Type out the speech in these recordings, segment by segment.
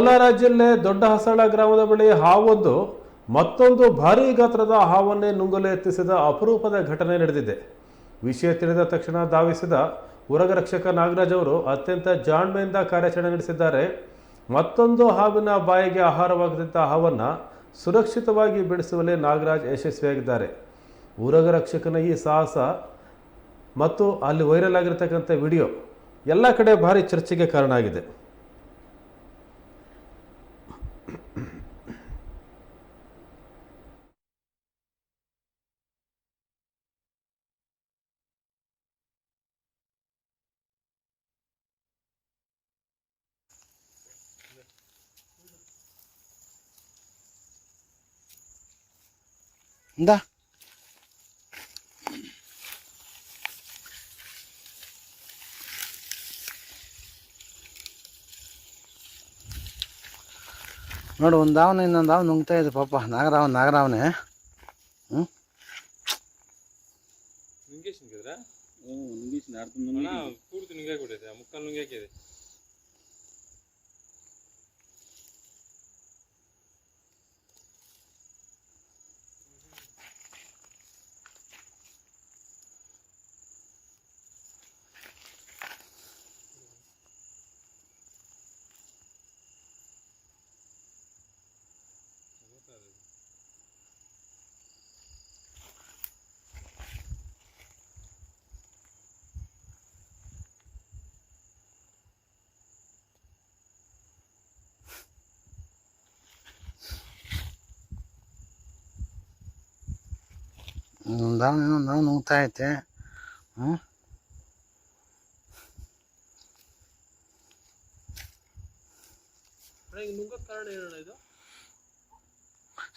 ಕೋಲಾರ ಜಿಲ್ಲೆ ದೊಡ್ಡ ಹಸಳ ಗ್ರಾಮದ ಬಳಿ ಹಾವೊಂದು ಮತ್ತೊಂದು ಭಾರೀ ಗಾತ್ರದ ಹಾವನ್ನೇ ನುಂಗಲು ಯತ್ನಿಸಿದ ಅಪರೂಪದ ಘಟನೆ ನಡೆದಿದೆ. ವಿಷಯ ತಿಳಿದ ತಕ್ಷಣ ಧಾವಿಸಿದ ಉರಗರಕ್ಷಕ ನಾಗರಾಜ್ ಅವರು ಅತ್ಯಂತ ಜಾಣ್ಮೆಯಿಂದ ಕಾರ್ಯಾಚರಣೆ ನಡೆಸಿದ್ದಾರೆ. ಮತ್ತೊಂದು ಹಾವಿನ ಬಾಯಿಗೆ ಆಹಾರವಾಗುತ್ತಿದ್ದ ಹಾವನ್ನು ಸುರಕ್ಷಿತವಾಗಿ ಬಿಡಿಸುವಲ್ಲಿ ನಾಗರಾಜ್ ಯಶಸ್ವಿಯಾಗಿದ್ದಾರೆ. ಉರಗರಕ್ಷಕನ ಈ ಸಾಹಸ ಮತ್ತು ಅಲ್ಲಿ ವೈರಲ್ ಆಗಿರತಕ್ಕಂಥ ವಿಡಿಯೋ ಎಲ್ಲ ಕಡೆ ಭಾರಿ ಚರ್ಚೆಗೆ ಕಾರಣ ಆಗಿದೆ. ಇಂದ ನೋಡು, ಒಂದು ಅವನು ಇನ್ನೊಂದು ಅವನು ನುಂಗ್ತಾ ಇದೆ ಪಾಪ. ನಾಗರಾವನೇ ಪೂರ್ತಿ ನುಂಗಾಕಿದೆ, ಮುಕ್ಕಾಲು ನುಂಗಾಕಿದೆ. ನಾವು ನುಂಗ್ತಾ ಐತೆ.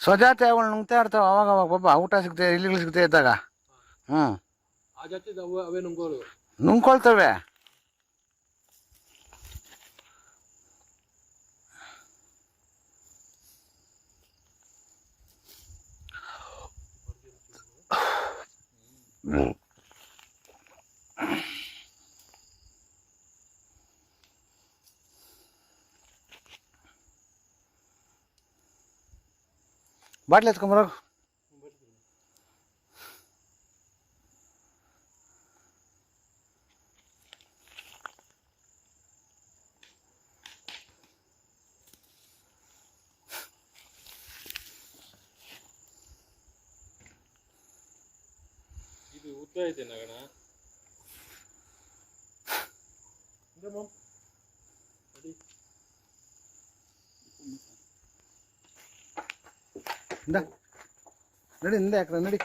ಸ್ವಜಾತಿ ಅವುಗಳು ನುಂಗ್ತಾ ಇರ್ತಾವ ಅವಾಗ ಪಾಪ. ಊಟ ಸಿಗ್ತೇ, ಇಲಿಗಳು ಸಿಗ್ತಾ ಇದ್ದಾಗ ನುಂಗ್ಕೊಳ್ತವೆ. ಬಾಟ್ಲಿ ಎತ್ಕೊಂಬರೋ. ಇದು ಉದ್ದ ಐತೆ ನಗಣ. ನಡಿ, ಹಿಂದೆ ಯಾಕ್ರ ನಡಿ.